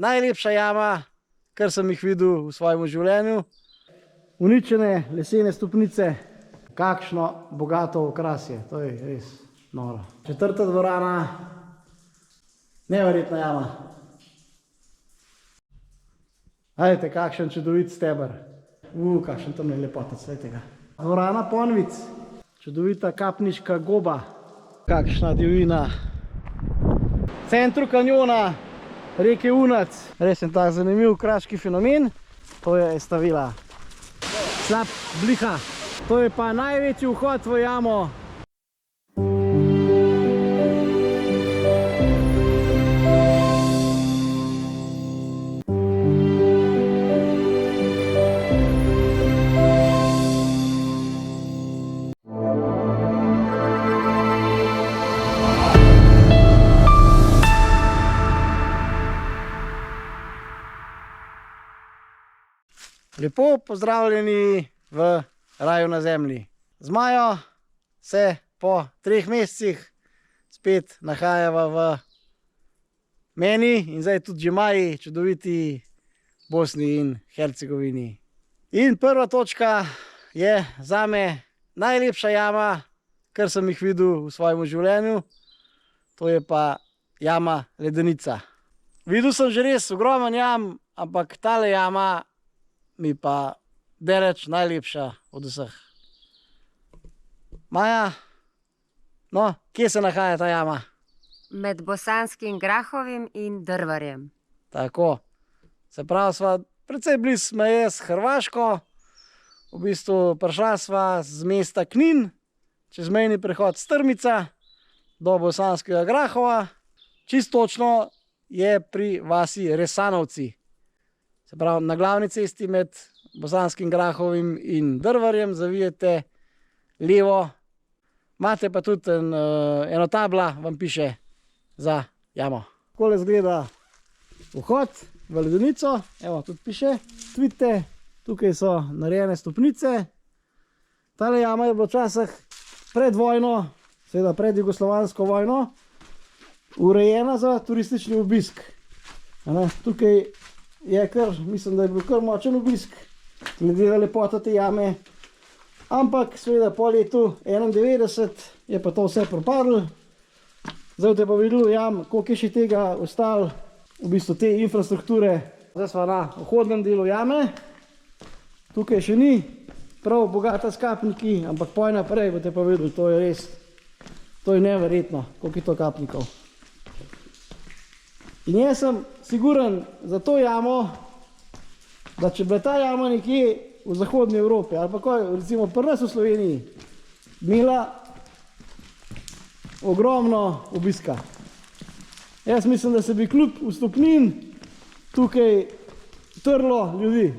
najlepša jama, kar sem jih videl v svojem življenju. Uničene lesene stopnice, kakšno bogato okrasje, to je res noro. Četrta dvorana, neverjetna jama. Ajde, kakšen čudovit steber. Kakšen tam je lepota, svetega. Dvorana Ponvic, čudovita kapniška goba, kakšna divjina. V centru kanjona reke Unac, res je tak zanimiv kraški fenomen, to je Estavila. Slap Bliha, to je pa največji vhod v jamo. Lepo pozdravljeni v raju na zemlji. Z Majo se po 3 mesecih spet nahajava v meni in zdaj tudi že Maji, čudoviti Bosni in Hercegovini. In prva točka je zame najlepša jama, kar sem jih videl v svojem življenju. To je pa jama Ledenica. Videl sem že res ogromen jam, ampak tale jama mi pa daleč najlepša od vseh. Maja, no, kje se nahaja ta jama? Med Bosanskim Grahovim in Drvarjem. Tako, se pravi, sva precej blizu meje s Hrvaško, v bistvu prišla sva z mesta Knin, čez mejni prehod Strmica do Bosanskega Grahova, čisto točno je pri vasi Resanovci. Se pravi, na glavni cesti med Bosanskim Grahovim in Drvarjem zavijete levo. Imate pa tudi eno tabla, vam piše za jamo. Takole izgleda vhod v Ledenico. Evo, tudi piše. Vidite, tukaj so narejene stopnice. Tale jama je bila včasih pred vojno, seveda pred jugoslovansko vojno, urejena za turistični obisk. Tukaj je kar, mislim, da je bil kar močen obisk, glede na lepoto te jame. Ampak seveda po letu 1991 je pa to vse propadlo. Zdaj boste pa videli jam, koliko je še tega ostalo, v bistvu te infrastrukture. Zdaj smo na vhodnem delu jame. Tukaj še ni prav bogata s kapniki, ampak poj naprej boste pa videli, to je res, to je neverjetno, koliko je to kapnikov. In jaz sem siguren za to jamo, da če bi ta jama nekje v zahodni Evropi ali pa kaj, recimo pri nas v Sloveniji, imela ogromno obiska. Jaz mislim, da se bi kljub vstopnin tukaj trlo ljudi.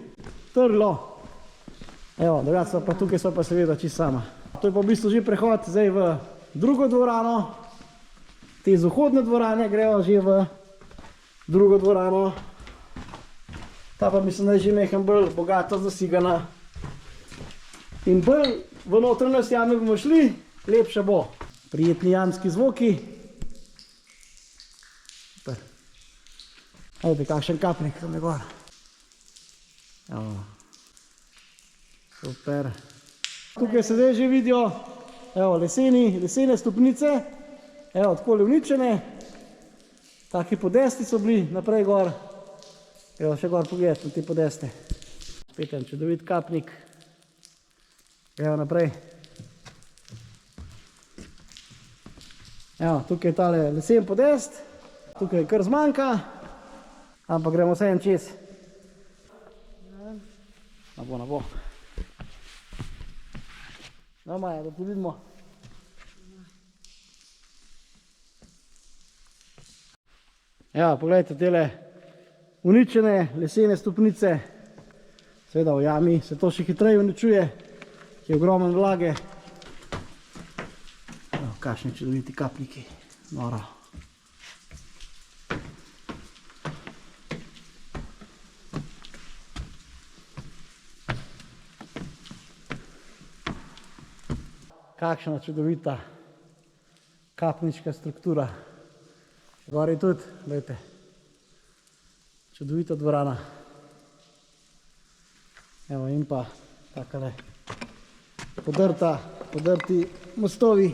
Trlo. Evo, drugače pa tukaj so pa seveda čisto sama. To je pa v bistvu že prehod zdaj v drugo dvorano. Te z vhodne dvorane grejo že v drugo dvorano. Ta pa mislim, da je že nekaj bolj bogato zasigana. In bolj v notranjost jame bomo šli, lepše bo. Prijetni jamski zvoki. Super. Ajde, kakšen kapnik tam je gor. Super. Tukaj se zdaj že vidijo lesene stopnice. Evo, takole uničene. Taki podesti so bili naprej gor. Evo, še gor pogled na te podeste. Spet en čudovit kapnik. Evo naprej. Evo, tukaj je tale lesen podest. Tukaj je kar zmanjka. Ampak gremo vse en čez. Na bo. No, Maja, da ti vidimo. Evo, pogledajte tele uničene lesene stopnice. Seveda v jami se to še hitreje uničuje, ki je ogromen vlage. Evo, kakšni čudoviti kapniki. Noro. Kakšna čudovita kapniška struktura. Gor je tudi, gledajte. Čudovita dvorana. Evo in pa takale podrti mostovi.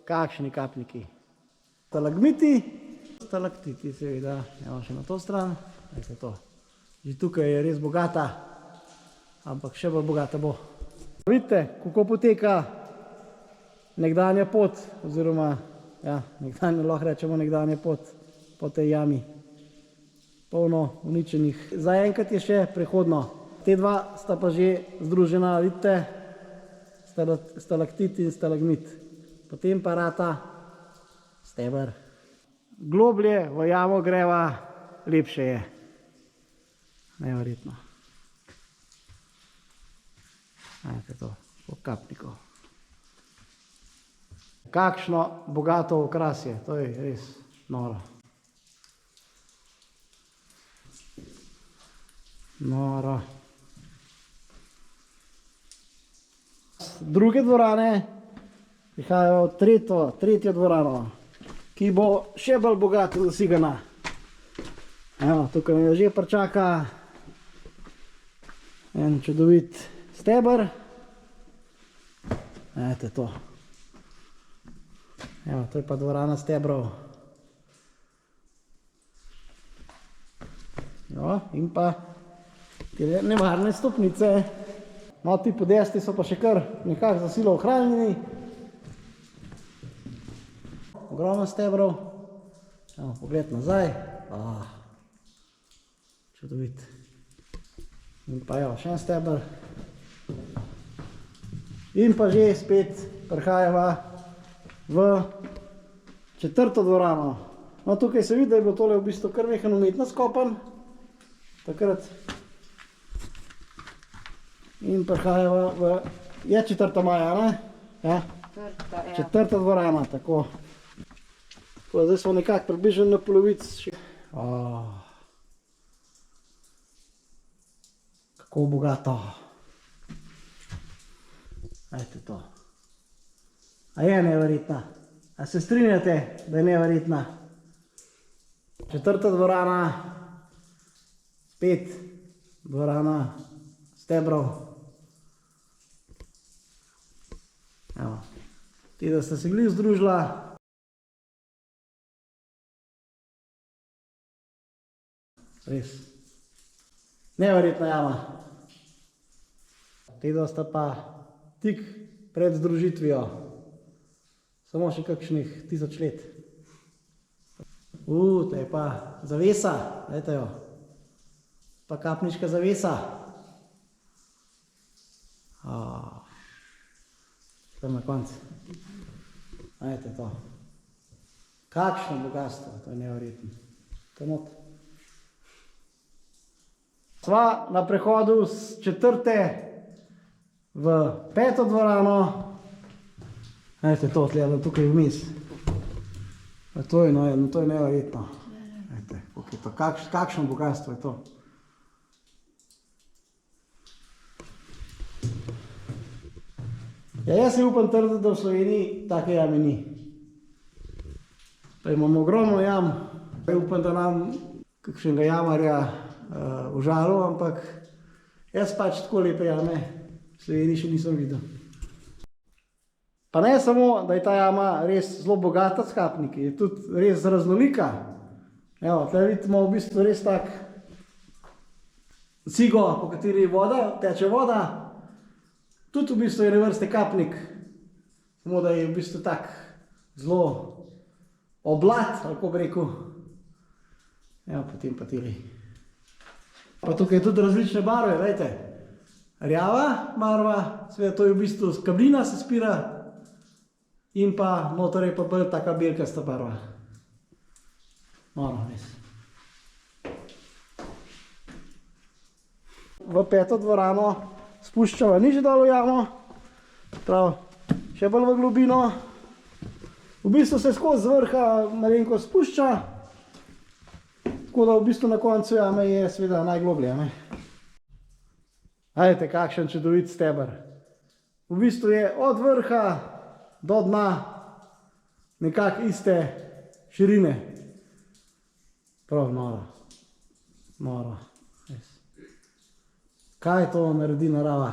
Kakšni kapniki. Stalagmiti, stalaktiti seveda. Evo še na to stran. Veste to. Že tukaj je res bogata, ampak še bolj bogata bo. Vidite, kako poteka nekdanja pot, oziroma nekdanja, lahko rečemo nekdanja pot po tej jami. Polno uničenih. Zaenkrat je še prehodno. Te dva sta pa že združena, vidite, stalaktit in stalagmit. Potem pa rata steber. Globlje v jamo greva, lepše je. Neverjetno. Ajte to, po kapnikov. Kakšno bogato okrasje, to je res noro. Noro. Druge dvorane prihajajo v tretjo dvorano, ki bo še bolj bogato zasigana. Evo, tukaj me že pričaka en čudovit steber. Ejte to. Evo, to je pa dvorana stebrov. Jo, in pa te nevarne stopnice. No, ti podesti so pa še kar nekako za silo ohranjeni. Ogromno stebrov. Evo, pogled nazaj. Čudovit. In pa jo, še en steber. In pa že spet prihajava v četrto dvorano. No, tukaj se vidi, da je bilo tole v bistvu kar mehen umetno skopan. Takrat. In prihajava v... Je 4. maja, ne? Ja. Četrta dvorana, tako. Zdaj smo nekako približno na polovici. Kako bogato. Ajte to. A je neverjetna? A se strinjate, da je neverjetna? Četrta dvorana, spet dvorana stebrov. Evo, ti, da sta se glih združila. Res. Neverjetna jama. Ti, da sta pa tik pred združitvijo. Samo še kakšnih 1000 let. To je pa zavesa, gledajte jo. Pa kapniška zavesa. Tam na koncu. Gledajte to. Kakšno bogatstvo, to je neverjetno. To je not. Sva na prehodu z 4. v 5. dvorano. Gledajte to, gledam tukaj vmes. To je neverjetno. Kakšno bogatstvo je to. Ja, jaz se upam trditi, da v Sloveniji take jame ni. Pa imamo ogromno jam. Upam, da nam kakšnega jamarja užalil, ampak jaz pač tako lepe jame v Sloveniji še nisem videl. Pa ne samo, da je ta jama res zelo bogata s kapniki, je tudi res raznolika. Evo, tukaj vidimo v bistvu res tak cigo, po kateri teče voda. Tudi v bistvu je ene vrste kapnik, samo da je v bistvu tak zelo oblat, kako bi rekel. Evo, potem pa tili. Pa tukaj je tudi različne barve, gledajte. Rjava barva, seveda to je v bistvu kablina se spira. In pa noter je pa bolj taka belkasta barva. Noro, res. V 5. dvorano spuščava nižje dol v jamo. Prav, še bolj v globino. V bistvu se skozi z vrha malenko spušča. Tako da v bistvu na koncu jame je seveda najgloblje. Gledajte, kakšen čudovit steber. V bistvu je od vrha do dna nekako iste širine. Prav noro. Noro. Kaj to naredi narava?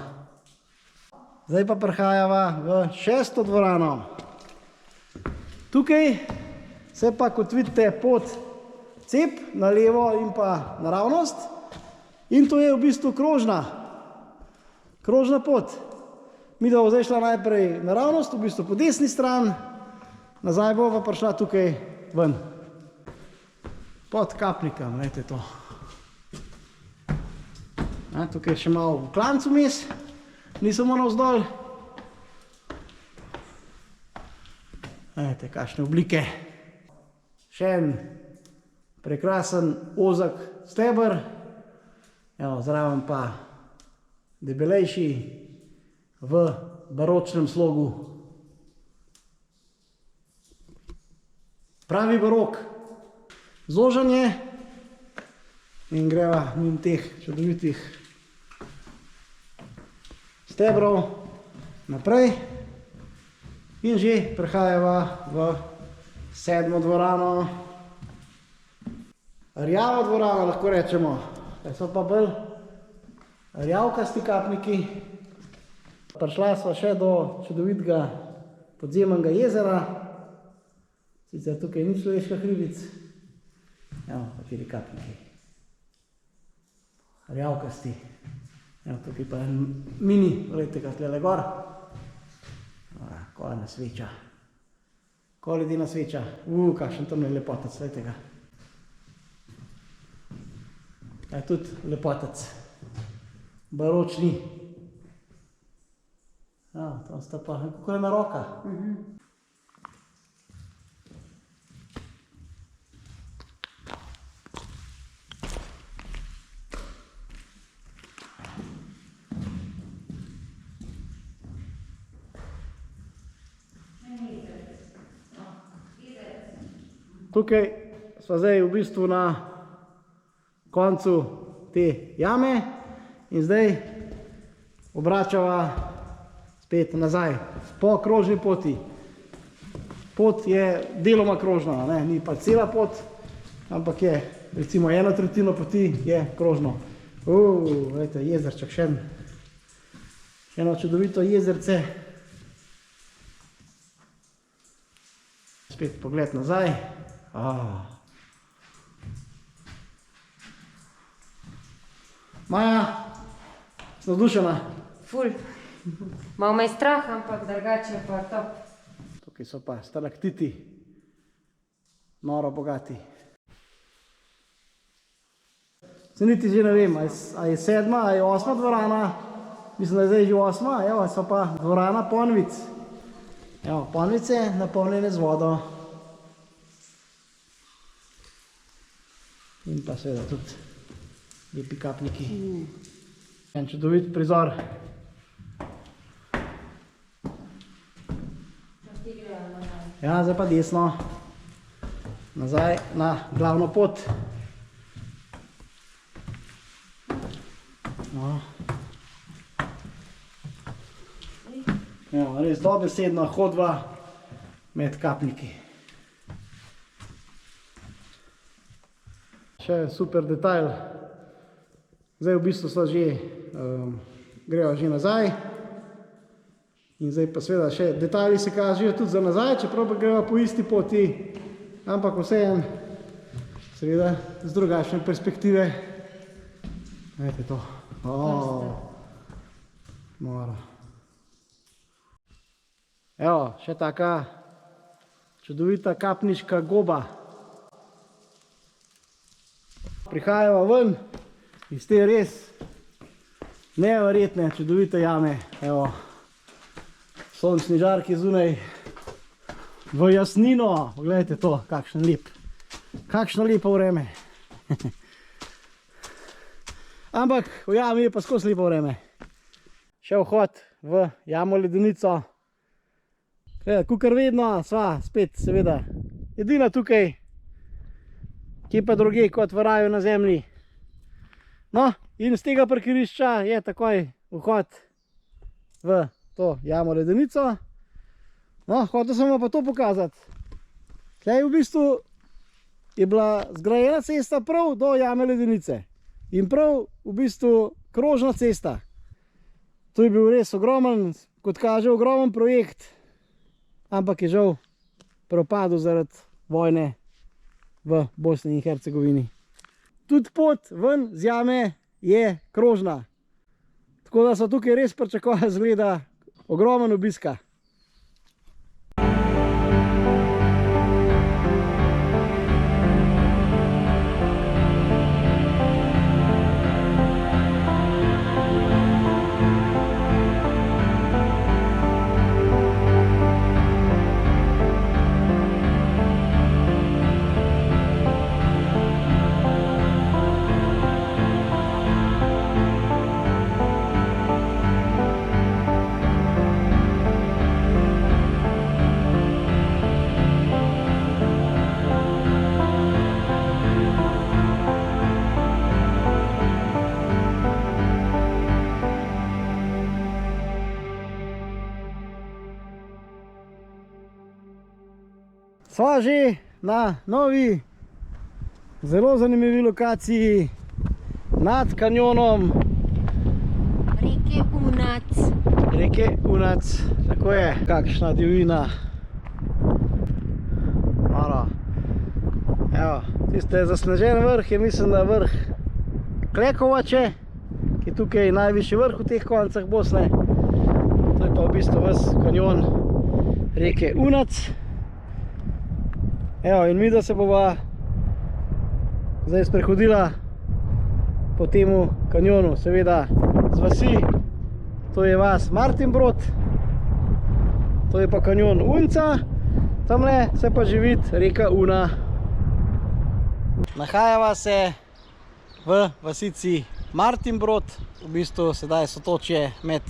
Zdaj pa prihajava v 6. dvorano. Tukaj se pa, kot vidite, pot cep na levo in pa naravnost. In to je v bistvu krožna pot. Mi da bo zdaj šla najprej naravnost, v bistvu po desni stran, nazaj bo pa prišla tukaj ven. Pod kapnikom, gledajte to. Tukaj je še malo v klancu mes, ni samo navzdol. Gledajte, kakšne oblike. Še en prekrasen ozek steber, zraven pa debelejši v baročnem slogu. Pravi barok. Zložanje in greva mimo teh čudovitih stebrov naprej in že prehajava v 7. dvorano. Rjava dvorana, lahko rečemo. Kaj so pa bolj rjavkasti kapniki. Prišla sva še do čudovitega podzemnega jezera. Sicer tukaj ni človeška hribic. Kateri kapniki. Rjavkasti. Tukaj pa je mini, gledajte ga tlele gor. Ko ena sveča. Ko ledena sveča. Kakšen tam je lepotec, gledajte ga. Je tudi lepotec. Baročni. Tam sta pa, kako je na roka. Tukaj sva zdaj v bistvu na koncu te jame in zdaj obračava spet nazaj po krožni poti. Pot je deloma krožna, ni pa cela pot, ampak je recimo 1/3 poti je krožno. Gledajte, jezerček, še eno čudovito jezerce. Spet pogled nazaj. Maja, si navdušena? Ful. Malo me je strah, ampak drugače je pa top. Tukaj so pa stalaktiti, noro bogati. Se niti že ne vem, a je 7., a je 8. dvorana. Mislim, da je zdaj že 8. Evo, so pa dvorana ponvic. Evo, ponvice napolnjene z vodo. In pa seveda tudi lepi kapniki. En čudovit prizor. Zdaj pa desno. Nazaj na glavno pot. Res dobesedna hodba med kapniki. Še super detajl. Zdaj v bistvu so že, grejo že nazaj. In zdaj pa seveda še detajli se kažejo tudi za nazaj, čeprav pa grejo po isti poti. Ampak vseeno, seveda z drugačne perspektive. Gledajte to. Mora. Evo, še taka čudovita kapniška goba. Prihajava ven iz te res neverjetne, čudovite jame. Evo, sončni žarki zunaj v jasnino. Pogledajte to, kakšno lepo vreme. Ampak v jami je pa skozi lepo vreme. Še vhod v jamo ledenico. Kakor vedno sva spet seveda edina tukaj, kje pa druge kot v raju na zemlji. No, in z tega parkirišča je takoj vhod v to jamo ledenico. No, hotel sem vam pa to pokazati. Tlej v bistvu je bila zgrajena cesta prav do jame Ledenice. In prav v bistvu krožna cesta. To je bil res ogromen, kot kaže, ogromen projekt, ampak je žal propadel zaradi vojne v Bosni in Hercegovini. Tudi pot ven z jame je krožna. Tako da so tukaj res pričakovali, zgleda, ogromen obiska. Sva že na novi, zelo zanimivi lokaciji nad kanjonom Reke Unac. reke Unac. Tako je, kakšna divjina. Malo. Evo, tiste zasnežen vrh je, mislim, da vrh Klekovače, ki je tukaj najvišji vrh v teh koncah Bosne. To je pa v bistvu ves kanjon reke Unac. Evo, in midva se bova zdaj sprehodila po temu kanjonu, seveda z vasi. To je vas Martinbrod, to je pa kanjon Unca, tamle se pa že vidi reka Una. Nahajava se v vasici Martinbrod, v bistvu sedaj sotočje med.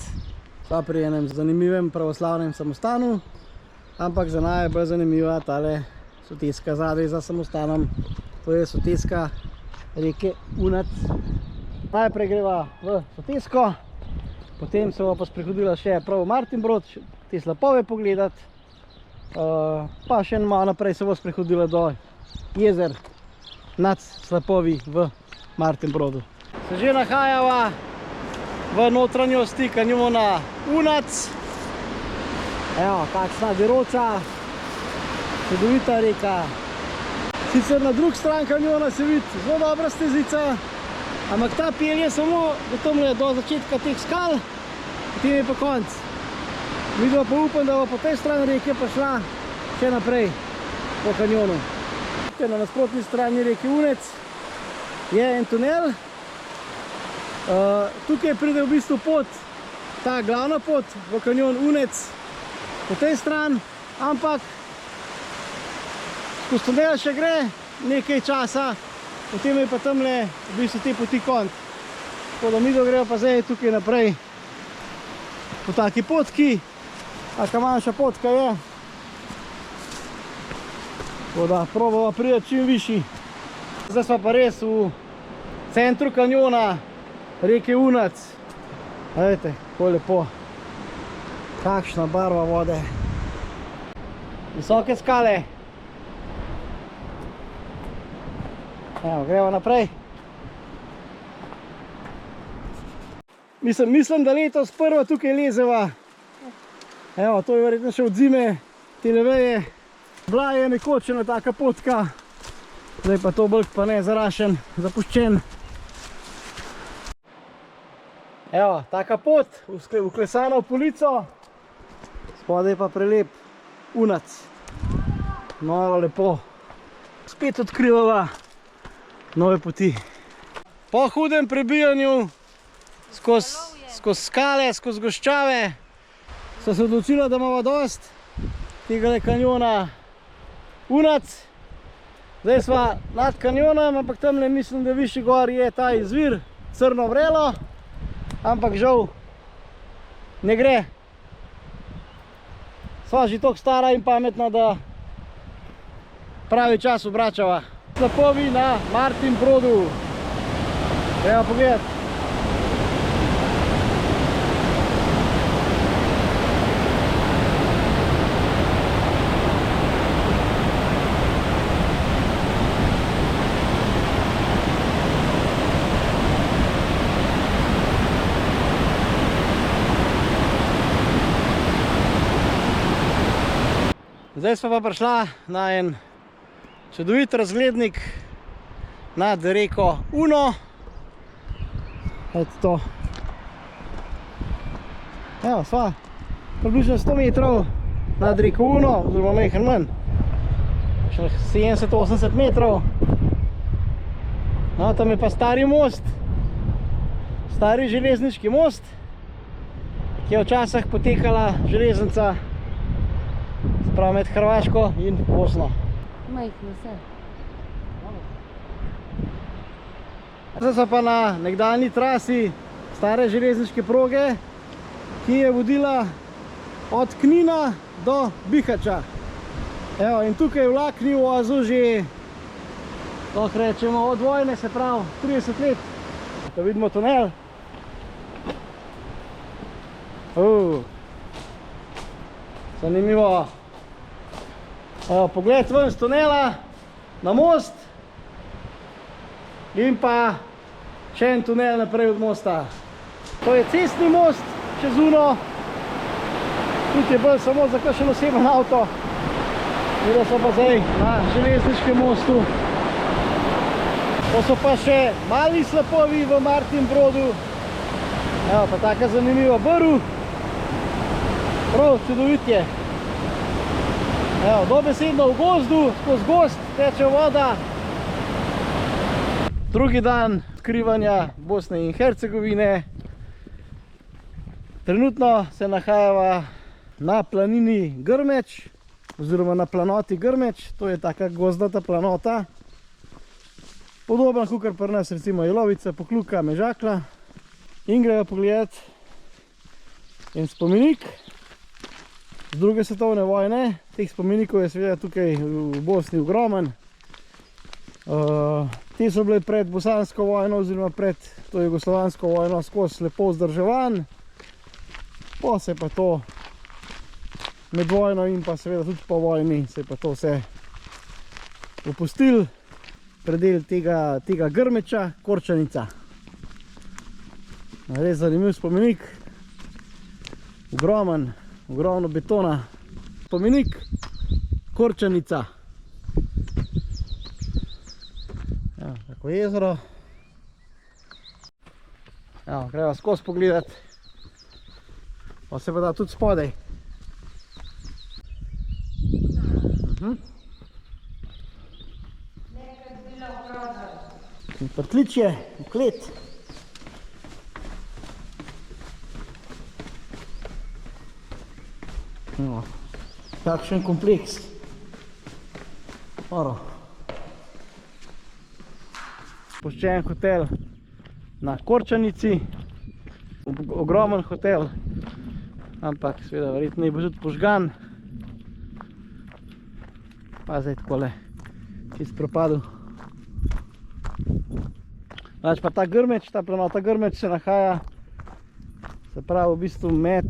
Sva pri enem zanimivem pravoslavnem samostanu, ampak za naj je bolj zanimiva tale soteska zadaj za samostanom. To je soteska reke Unac. Najprej greva v sotesko, potem se bova pa sprehodila še prav v Martinbrod, te slapove pogledat, pa še malo naprej se bova sprehodila do jezer nad slapovi v Martinbrodu. Se že nahajava v notranjosti kanjona Unac. Evo, kakšna deroca, čudovita reka. Sicer na drug stran kanjona se vidi zelo dobra stezica, ampak ta pelje samo do začetka teh skal, potem je pa konc. Vidva pa upam, da bo po tej strani reke pa šla še naprej po kanjonu. Na nasprotni strani reke Unec je en tunel. Tukaj pride v bistvu pot, ta glavna pot v kanjon Unec po tej strani, ampak skozi tunel še gre nekaj časa, potem je pa tamle v bistvu te poti konc. Tako da midva greva pa zdaj tukaj naprej po taki potki, taka manjša potka je. Tako da probava priti čim višji. Zdaj smo pa res v centru kanjona reke Unac. Vidite, kako lepo. Kakšna barva vode. Visoke skale. Evo, gremo naprej. Mislim, da letos prva tukaj lezeva. Evo, to je verjetno še od zime, te leveje. Bila je nekoč ena taka potka, zdaj pa to bolj pa ne, zarašen, zapuščen. Evo, taka pot, vklesana v polico, spodaj pa prelep Unac. Malo lepo. Spet odkrivava nove poti. Po hudem prebijanju skozi skale, skozi goščave, so se odločila, da imamo dost tega kanjona Unac. Zdaj sva nad kanjonom, ampak tamle mislim, da višji gor je ta izvir, Crno vrelo, ampak žal ne gre. Sva že toliko stara in pametna, da pravi čas obračava. Slapovi na Martinbrodu. Gremo pogledat. Zdaj smo pa prišla na en čudovit razglednik nad reko Uno. Eto to. Evo, sva približno 100 metrov nad reko Uno, oziroma majhen manj. Še 70-80 metrov. No, tam je pa stari most. Stari železniški most, ki je včasih potekala železnica med Hrvaško in Bosno. Majhno vse. Zdaj so pa na nekdanji trasi stare železniške proge, ki je vodila od Knina do Bihača. Evo, in tukaj vlak ni vozil že, lahko rečemo, od vojne, se pravi 30 let. Da vidimo tunel. Zanimivo. Evo, pogled ven z tunela na most in pa še en tunel naprej od mosta. To je cestni most čez Uno. Tudi je bolj samo za kakšen oseben avto. Videli so pa zdaj na železniškem mostu. To so pa še mali slapovi v Martinbrodu. Evo, pa taka zanimiva brv. Prav čudovit je. Evo, dobesedno v gozdu, skozi gozd teče voda. Drugi dan odkrivanja Bosne in Hercegovine. Trenutno se nahajava na planini Grmeč, oziroma na planoti Grmeč. To je taka gozdata planota. Podoben, kakor pri nas recimo Jelovica, Pokljuka, Mežakla. In greva pogledat en spomenik z druge svetovne vojne. Teh spomenikov je seveda tukaj v Bosni ogromen. Te so bile pred bosansko vojno oziroma pred to jugoslovansko vojno skozi lepo vzdrževan. Po se pa to med vojno in pa seveda tudi po vojni se pa to vse opustil. Predel tega Grmeča, Korčanica. Res zanimiv spomenik. Ogromen, ogromno betona. Spomenik Korčanica. Ja, tako jezero. Ja, greva skozi pogledati. Pa se pa da tudi spodaj. In prtličje, klet. No, takšen kompleks. Oro. Puščen hotel na Korčanici. Ogromen hotel. Ampak seveda verjetno je bo tudi požgan. Pa zdaj takole čist propadel. Znači pa ta Grmeč, ta planota Grmeč se nahaja, se pravi v bistvu med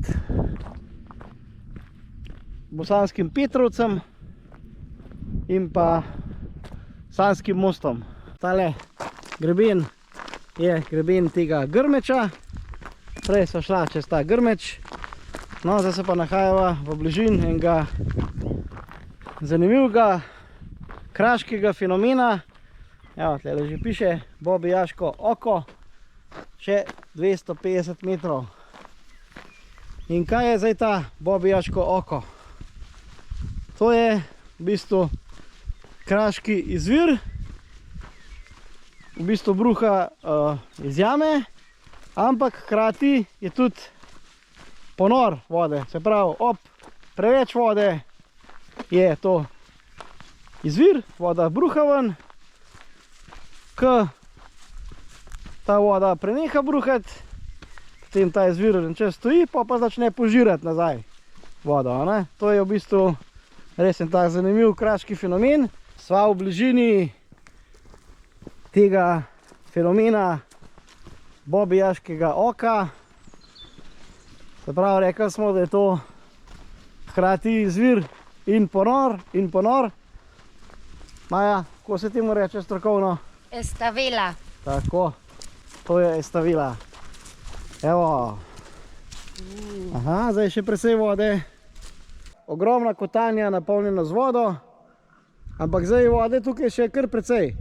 Bosanskim Petrovcem in pa Sanskim mostom. Tale greben je greben tega Grmeča. Prej so šla čez ta Grmeč. No, zdaj se pa nahajava v bližini enega zanimivega kraškega fenomena. Evo, tle že piše Bobijaško oko, še 250 metrov. In kaj je zdaj ta Bobijaško oko? To je v bistvu kraški izvir, v bistvu bruha iz jame, ampak hkrati je tudi ponor vode. Se pravi, ob preveč vode je to izvir, voda bruha ven. Ko ta voda preneha bruhati, potem ta izvir čez stoji, pa začne požirati nazaj vodo. Ne? To je v bistvu res en tak zanimiv kraški fenomen. Sva v bližini tega fenomena Bobijaškega oka. Se pravi, rekli smo, da je to hkrati izvir in ponor. Maja, kako se temu reče strokovno? Estavela. Tako, to je estavela. Evo. Aha, zdaj še precej vode. ogromna kotanja napolnjena z vodo, ampak zdaj je vode tukaj še kar precej.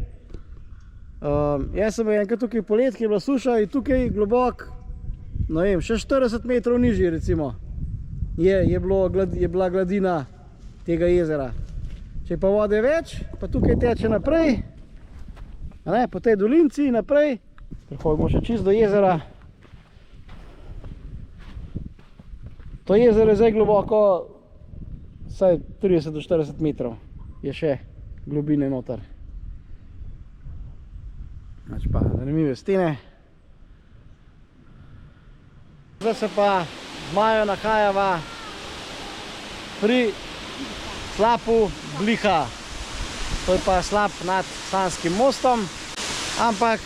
Jaz sem enkrat tukaj polet, ki je bila suša in tukaj globok, ne vem, še 40 metrov nižji recimo, je bila gladina tega jezera. Če pa vode več, pa tukaj teče naprej, po tej dolinci naprej, prihodimo še čist do jezera. To jezero je zdaj globoko vsaj 30 do 40 metrov, je še globine noter. Znači pa zanimive stene. Zdaj se pa z Majo nahajava pri slapu Bliha. To je pa slap nad Sanskim mostom, ampak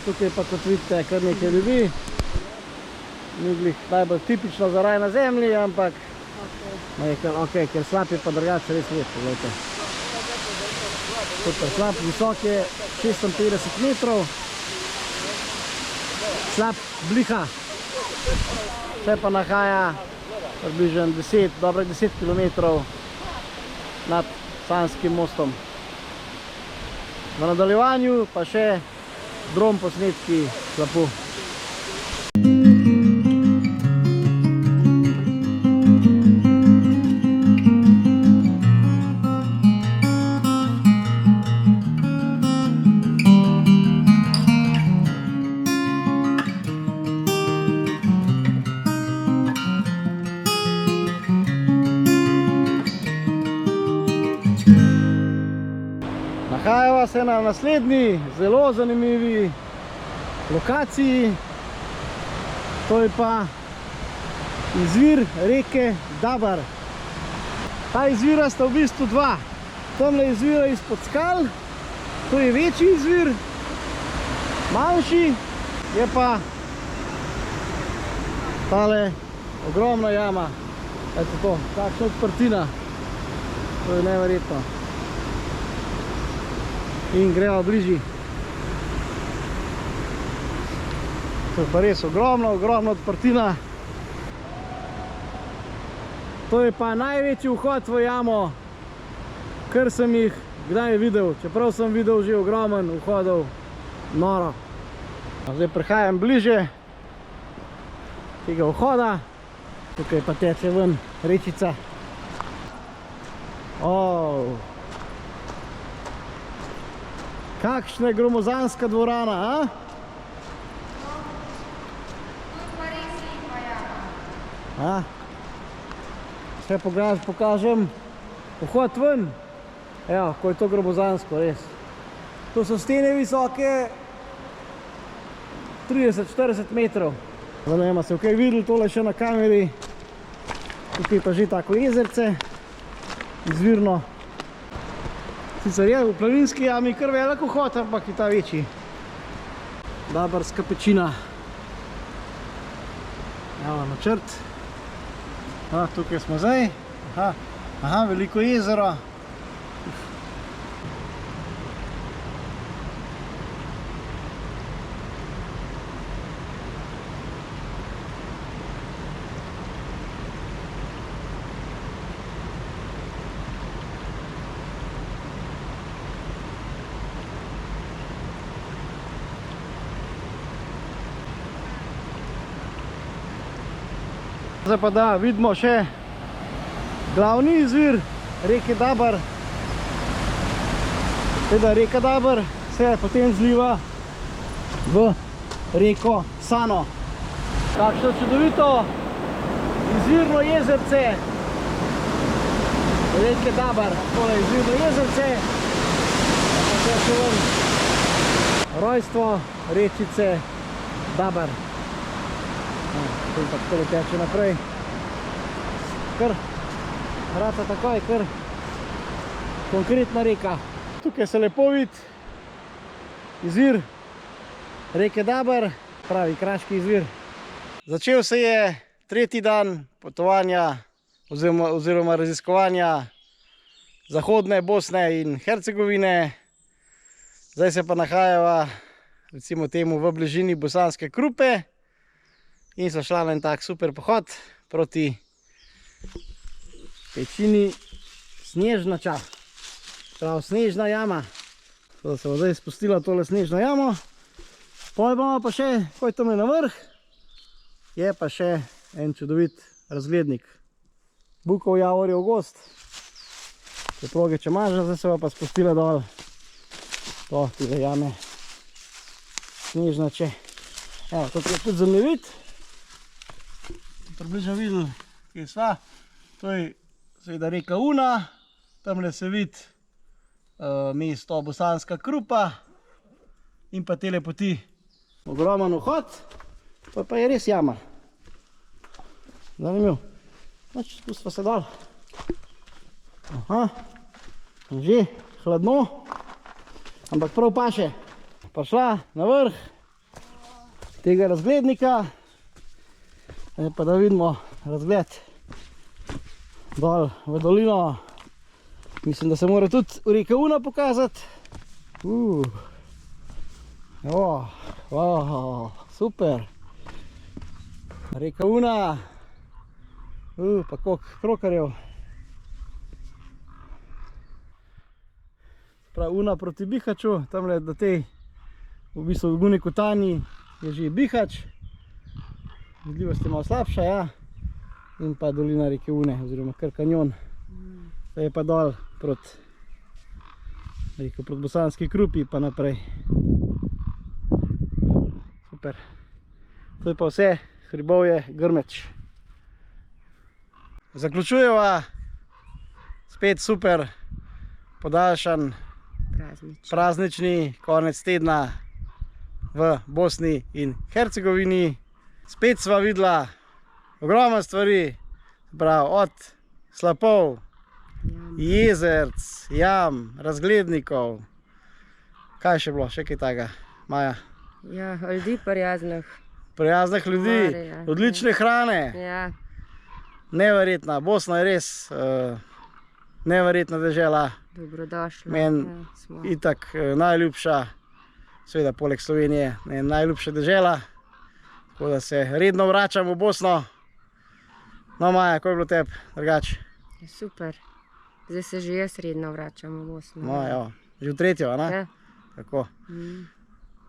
tukaj pa, kot vidite, kar nekaj ljudi. Ni glih najbolj tipično za raj na zemlji, ampak ker slap je pa drugače res lep, pogledajte. Super slap, visok je 56 metrov. Slap Bliha se pa nahaja približno dobrih 10 km nad Sanskim mostom. V nadaljevanju pa še dron posnetki slapu. Nahajava se na naslednji zelo zanimivi lokaciji, to je pa izvir reke Dabar. Ta izvira sta v bistvu dva. Tamle izvira izpod skal, to je večji izvir, manjši je pa tale ogromna jama. Eto to, kakšna odprtina, to je neverjetno. In gremo bližji. To je pa res ogromna odprtina. To je pa največji vhod v jamo, kar sem jih kdaj videl. Čeprav sem videl že ogromen vhodov, noro. Zdaj prihajam bliže tega vhoda. Tukaj pa teče ven rečica. Kakšna je gromozanska dvorana, a? Še pokažem vhod ven. Evo, ko je to gromozansko, res. To so stene visoke 30-40 metrov. Zanima se, kaj videli tole še na kameri. Tukaj pa že tako jezerce, izvirno. Sicer je v planinski jami kar velik vhod, ampak je ta večji. Dabarska pečina. Evo načrt. Tukaj smo zdaj. Aha, veliko jezero. Zdaj pa da vidimo še glavni izvir reke Dabar. Teda reka Dabar se potem zliva v reko Sano. Takšno čudovito izvirno jezerce reke Dabar. Tole je izvirno jezerce. Rojstvo rečice Dabar. Tu pa tako teče naprej. Kar rata takoj, kar konkretna reka. Tukaj se lepo vidi izvir reke Dabar, pravi kraški izvir. Začel se je tretji dan potovanja oziroma raziskovanja zahodne Bosne in Hercegovine. Zdaj se pa nahajava, recimo temu, v bližini Bosanske Krupe. In so šla na en tak super pohod proti Pečini Snežnača. Prav snežna jama. To se bo zdaj spustila tole snežno jamo. Pol bomo pa še, ko je tam na vrh, je pa še en čudovit razglednik. Bukov javorjev gozd. Te proge čemaža, zdaj se bo pa spustila dol. To, tile jame. Snežnače. Evo, to je tudi zemljevid. Približno videli, kje sva. To je seveda reka Una. Tamle se vidi mesto Bosanska Krupa. In pa tele poti. Ogromen vhod. Pa je res jama. Zanimiv. Noč, spustva se dol. Aha. Že hladno. Ampak prav paše. Pa šla na vrh tega razglednika. Pa da vidimo razgled dol v dolino. Mislim, da se mora tudi reka Una pokazati. Super. Reka Una. Pa koliko krokarjev. Prav Una proti Bihaču. Tamle do tej, v bistvu v Guni Kotanji je že Bihač. Vidljivost je malo slabša, ja. In pa dolina reke Une, oziroma kar kanjon. Zdaj je pa dol proti Bosanski Krupi pa naprej. Super. To je pa vse, Hribovje, Grmeč. Zaključujeva spet super podaljšan praznični konec tedna v Bosni in Hercegovini. Spet sva videla ogromno stvari, od slapov, jezerc, jam, razglednikov. Kaj še bilo, še kaj takega, Maja? Ja, ljudi prijaznih. Prijaznih ljudi, odlične hrane. Ja. Neverjetna, Bosna je res neverjetna dežela. Dobrodošla. Meni itak najljubša, seveda poleg Slovenije, najljubša dežela. Tako da se redno vračam v Bosno. No, Maja, kako je bilo tebi drugače? Super. Zdaj se že jaz redno vračam v Bosno. No, evo, že v tretjo, ne? Ja. Tako.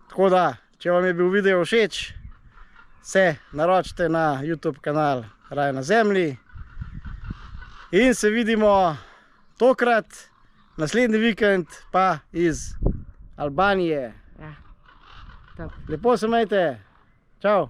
Tako da, če vam je bil video všeč, se naročite na YouTube kanal Raj na zemlji. In se vidimo tokrat, naslednji vikend pa iz Albanije. Ja. Top. Lepo se imejte. Čau.